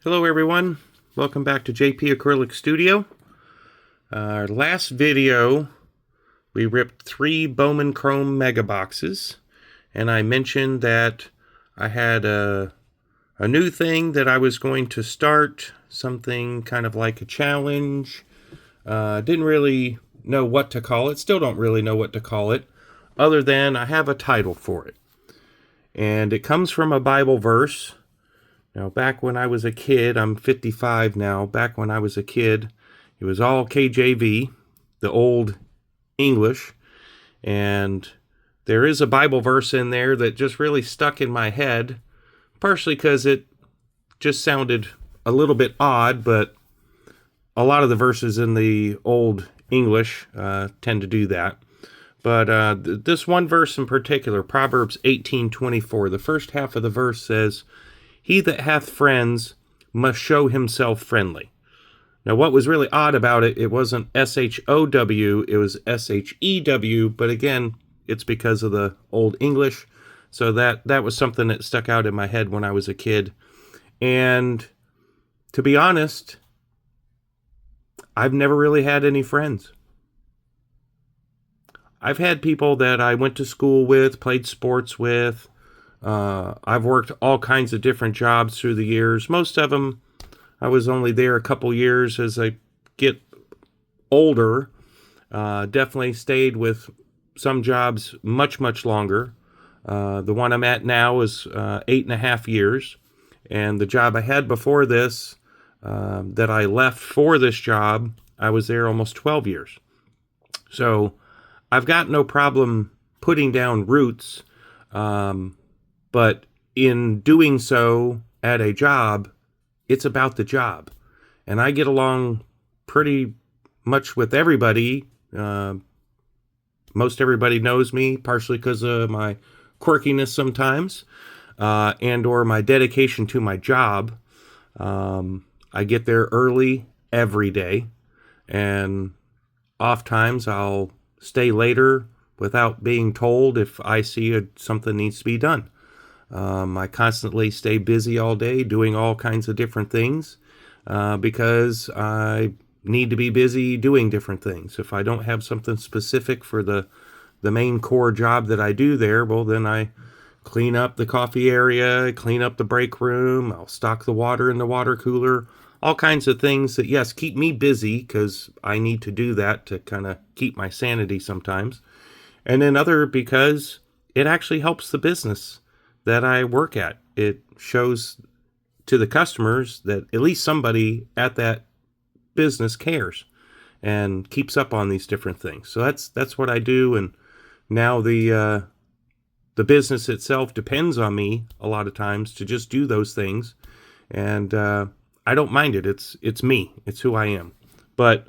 Hello everyone, welcome back to JP Acrylic Studio. Our last video we ripped 3 Bowman Chrome Mega Boxes, and I mentioned that I had a new thing that I was going to start, something kind of like a challenge. Didn't really know what to call it, still don't really know what to call it, other than I have a title for it. And it comes from a Bible verse. Now, back when I was a kid, I'm 55 now, back when I was a kid, it was all KJV, the old English, and there is a Bible verse in there that just really stuck in my head, partially because it just sounded a little bit odd, but a lot of the verses in the old English tend to do that. But this one verse in particular, Proverbs 18:24, the first half of the verse says, "He that hath friends must show himself friendly." Now, what was really odd about it, it wasn't S-H-O-W, it was S-H-E-W, but again, it's because of the Old English, so that was something that stuck out in my head when I was a kid. And to be honest, I've never really had any friends. I've had people that I went to school with, played sports with. I've worked all kinds of different jobs through the years. Most of them, I was only there a couple years. As I get older, definitely stayed with some jobs much, much longer. The one I'm at now is 8.5 years. And the job I had before this, that I left for this job, I was there almost 12 years. So I've got no problem putting down roots, but in doing so at a job, it's about the job. And I get along pretty much with everybody. Most everybody knows me, partially because of my quirkiness sometimes, and or my dedication to my job. I get there early every day, and oftentimes I'll stay later without being told if I see something needs to be done. I constantly stay busy all day doing all kinds of different things because I need to be busy doing different things. If I don't have something specific for the main core job that I do there, well, then I clean up the coffee area, clean up the break room, I'll stock the water in the water cooler, all kinds of things that, yes, keep me busy because I need to do that to kind of keep my sanity sometimes. And then other because it actually helps the business that I work at. It shows to the customers that at least somebody at that business cares and keeps up on these different things. So that's what I do. And now the business itself depends on me a lot of times to just do those things. And I don't mind it. It's me. It's who I am. But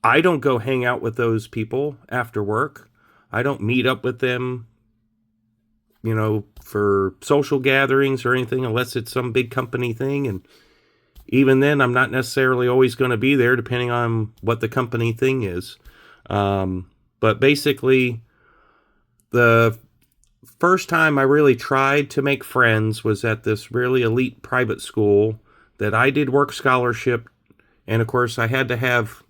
I don't go hang out with those people after work. I don't meet up with them, for social gatherings or anything, unless it's some big company thing. And even then, I'm not necessarily always going to be there, depending on what the company thing is. But basically, the first time I really tried to make friends was at this really elite private school that I did work scholarship. And of course, I had to have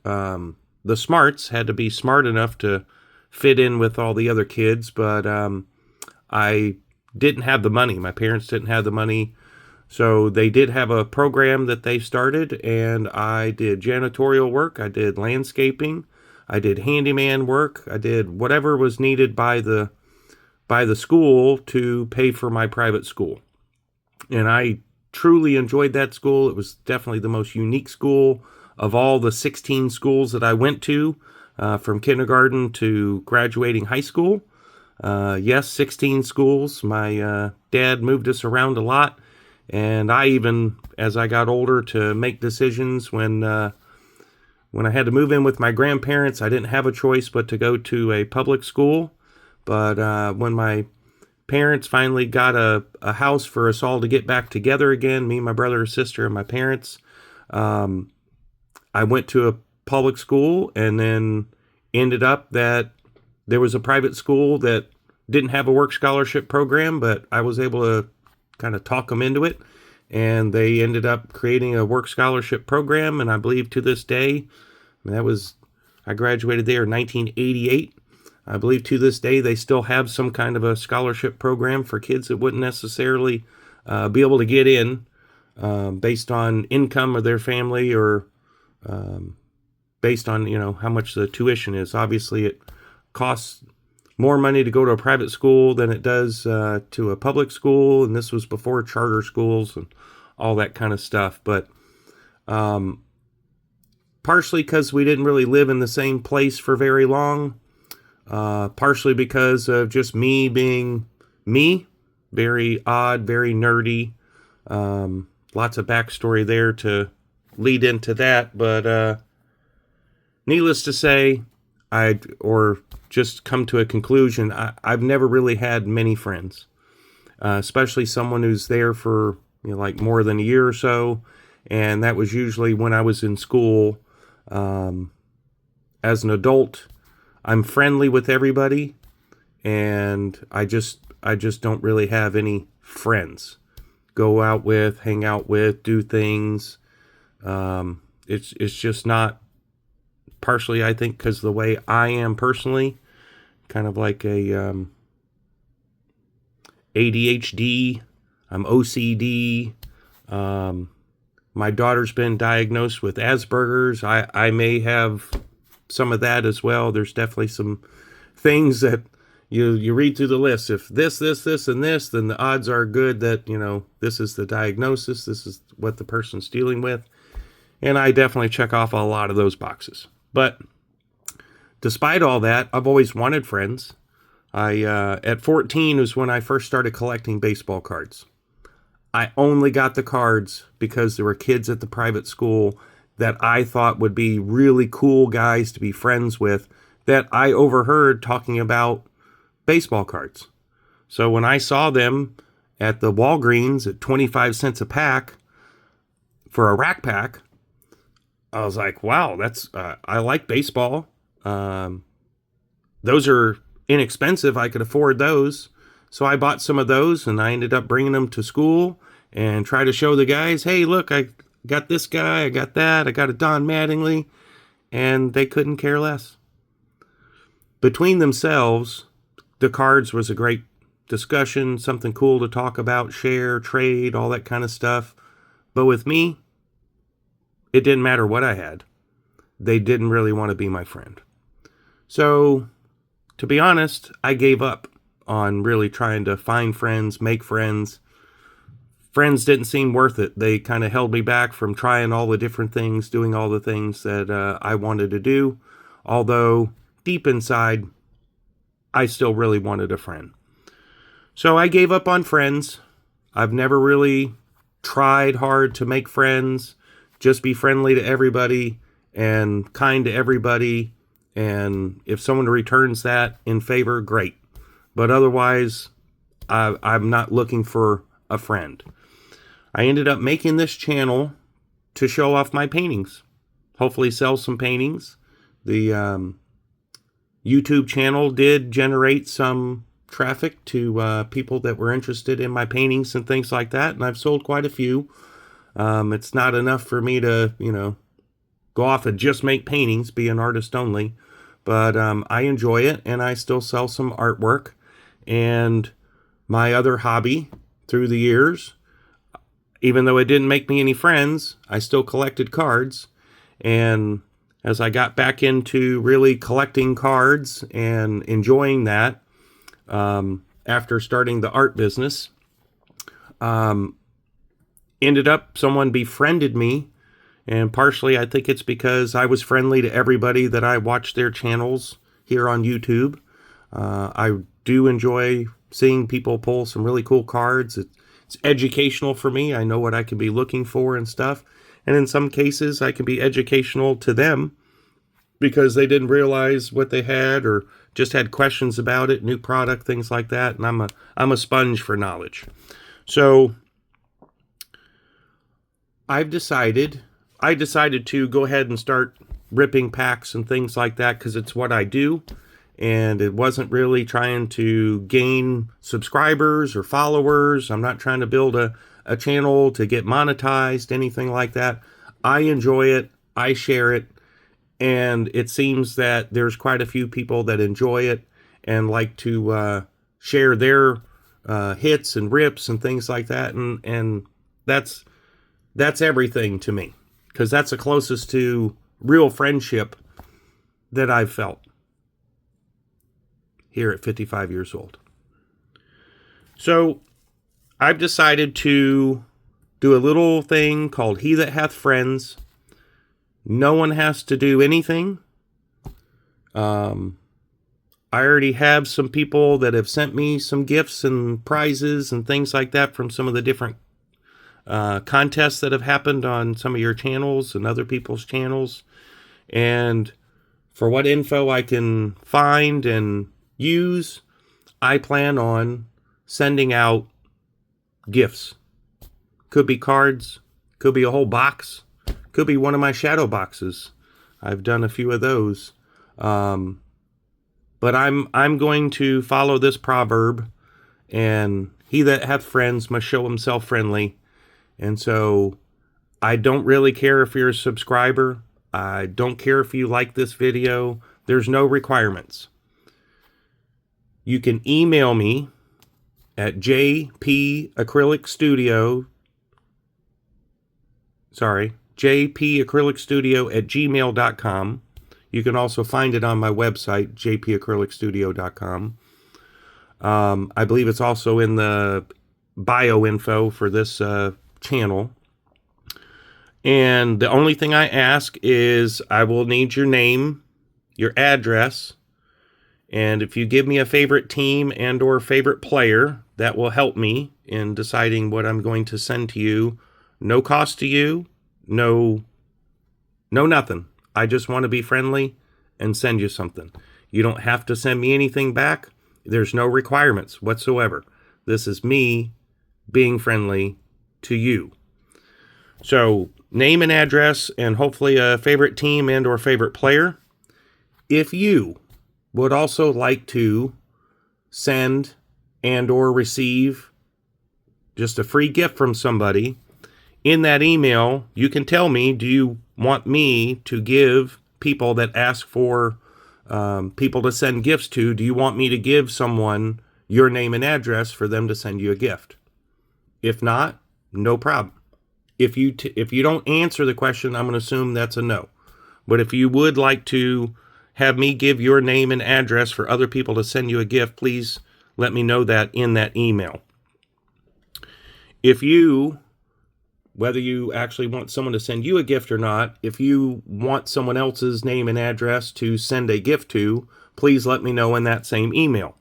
the smarts, had to be smart enough to fit in with all the other kids. But I didn't have the money. My parents didn't have the money. So they did have a program that they started, and I did janitorial work. I did landscaping. I did handyman work. I did whatever was needed by the school to pay for my private school. And I truly enjoyed that school. It was definitely the most unique school of all the 16 schools that I went to, from kindergarten to graduating high school. Yes, 16 schools. My dad moved us around a lot, and I even, as I got older, to make decisions when I had to move in with my grandparents, I didn't have a choice but to go to a public school. But when my parents finally got a house for us all to get back together again, me, my brother, sister, and my parents, I went to a public school, and then ended up that there was a private school that didn't have a work scholarship program, but I was able to kind of talk them into it. and they ended up creating a work scholarship program. And I believe to this day, I graduated there in 1988. I believe to this day they still have some kind of a scholarship program for kids that wouldn't necessarily be able to get in based on income of their family, or based on, how much the tuition is. Obviously, it costs more money to go to a private school than it does to a public school, and this was before charter schools and all that kind of stuff. But partially because we didn't really live in the same place for very long, partially because of just me being me, very odd, very nerdy. Lots of backstory there to lead into that, but needless to say, or just come to a conclusion, I've never really had many friends, especially someone who's there for like more than a year or so, and that was usually when I was in school. As an adult, I'm friendly with everybody, and I just don't really have any friends. Go out with, hang out with, do things. It's just not, partially I think because the way I am personally, kind of like a ADHD, I'm OCD. My daughter's been diagnosed with Asperger's. I may have some of that as well. There's definitely some things that you read through the list. If this, and this, then the odds are good that, this is the diagnosis. This is what the person's dealing with. And I definitely check off a lot of those boxes. But despite all that, I've always wanted friends. At 14 was when I first started collecting baseball cards. I only got the cards because there were kids at the private school that I thought would be really cool guys to be friends with, that I overheard talking about baseball cards. So when I saw them at the Walgreens at 25 cents a pack for a rack pack, I was like, wow, I like baseball. Those are inexpensive. I could afford those. So I bought some of those, and I ended up bringing them to school and try to show the guys, hey, look, I got this guy, I got that, I got a Don Mattingly, and they couldn't care less. Between themselves, the cards was a great discussion, something cool to talk about, share, trade, all that kind of stuff. But with me, it didn't matter what I had. They didn't really want to be my friend. So, to be honest, I gave up on really trying to find friends, make friends. Friends didn't seem worth it. They kind of held me back from trying all the different things, doing all the things that I wanted to do. Although, deep inside, I still really wanted a friend. So I gave up on friends. I've never really tried hard to make friends. Just be friendly to everybody and kind to everybody. And if someone returns that in favor, great. But otherwise, I'm not looking for a friend. I ended up making this channel to show off my paintings. Hopefully sell some paintings. The YouTube channel did generate some traffic to people that were interested in my paintings and things like that. And I've sold quite a few. It's not enough for me to, go off and just make paintings, be an artist only. But I enjoy it, and I still sell some artwork. And my other hobby through the years, even though it didn't make me any friends, I still collected cards. And as I got back into really collecting cards and enjoying that, after starting the art business, ended up someone befriended me. And partially, I think it's because I was friendly to everybody that I watched their channels here on YouTube. I do enjoy seeing people pull some really cool cards. It's educational for me. I know what I can be looking for and stuff. And in some cases, I can be educational to them because they didn't realize what they had or just had questions about it, new product, things like that. And I'm a sponge for knowledge. So I decided to go ahead and start ripping packs and things like that because it's what I do. And it wasn't really trying to gain subscribers or followers. I'm not trying to build a a channel to get monetized, anything like that. I enjoy it. I share it. And it seems that there's quite a few people that enjoy it and like to share their hits and rips and things like that. And that's everything to me, because that's the closest to real friendship that I've felt here at 55 years old. So I've decided to do a little thing called He That Hath Friends. No one has to do anything. I already have some people that have sent me some gifts and prizes and things like that from some of the different contests that have happened on some of your channels and other people's channels. And for what info I can find and use, I plan on sending out gifts. Could be cards, could be a whole box, could be one of my shadow boxes. I've done a few of those. But I'm going to follow this proverb, and he that hath friends must show himself friendly. And so I don't really care if you're a subscriber. I don't care if you like this video. There's no requirements. You can email me at jpacrylicstudio@gmail.com. You can also find it on my website, jpacrylicstudio.com. I believe it's also in the bio info for this channel. And the only thing I ask is I will need your name, your address, and if you give me a favorite team and or favorite player, that will help me in deciding what I'm going to send to you. No cost to you, no nothing. I just want to be friendly and send you something. You don't have to send me anything back. There's no requirements whatsoever. This is me being friendly to you. So, name and address, and hopefully a favorite team and or favorite player. If you would also like to send and or receive just a free gift from somebody, in that email, you can tell me, do you want me to give people that ask for people to send gifts to, do you want me to give someone your name and address for them to send you a gift? If not, no problem. If you don't answer the question, I'm going to assume that's a no. But if you would like to have me give your name and address for other people to send you a gift, please let me know that in that email. If you, whether you actually want someone to send you a gift or not, if you want someone else's name and address to send a gift to, please let me know in that same email.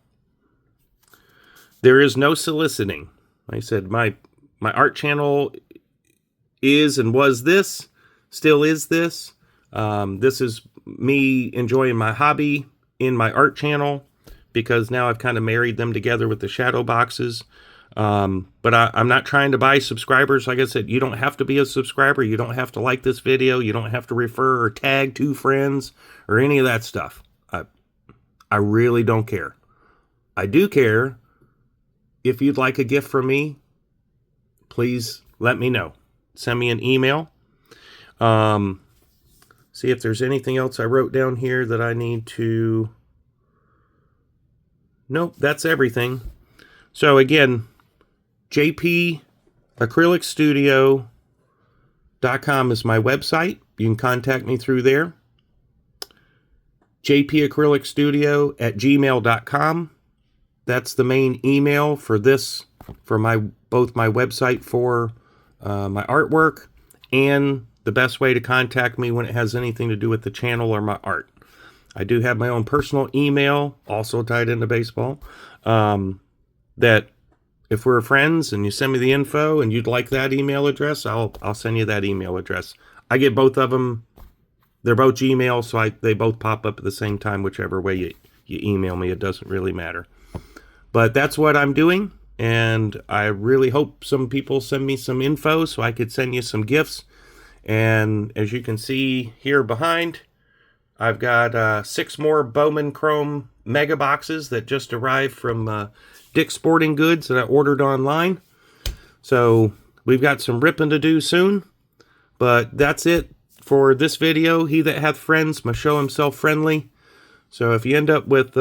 There is no soliciting. Like I said, my art channel is and was this, still is this. This is me enjoying my hobby in my art channel, because now I've kind of married them together with the shadow boxes. But I'm not trying to buy subscribers. Like I said, you don't have to be a subscriber. You don't have to like this video. You don't have to refer or tag 2 friends or any of that stuff. I really don't care. I do care. If you'd like a gift from me, please let me know. Send me an email. See if there's anything else I wrote down here that I need to... Nope, that's everything. So again, jpacrylicstudio.com is my website. You can contact me through there. jpacrylicstudio@gmail.com. That's the main email for this, for both my website for my artwork, and the best way to contact me when it has anything to do with the channel or my art. I do have my own personal email, also tied into baseball, that if we're friends and you send me the info and you'd like that email address, I'll send you that email address. I get both of them. They're both Gmail, so they both pop up at the same time, whichever way you email me. It doesn't really matter. But that's what I'm doing, and I really hope some people send me some info so I could send you some gifts. And as you can see here behind, I've got 6 more Bowman Chrome Mega Boxes that just arrived from Dick's Sporting Goods that I ordered online. So We've got some ripping to do soon, but that's it for this video. He that hath friends must show himself friendly. So if you end up with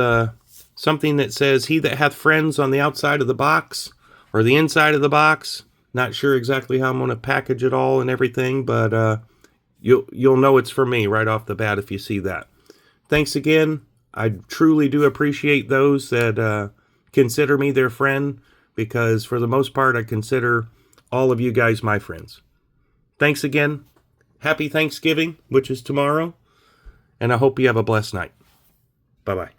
something that says he that hath friends on the outside of the box or the inside of the box, not sure exactly how I'm going to package it all and everything, but you'll know it's for me right off the bat if you see that. Thanks again. I truly do appreciate those that consider me their friend, because for the most part, I consider all of you guys my friends. Thanks again. Happy Thanksgiving, which is tomorrow, and I hope you have a blessed night. Bye-bye.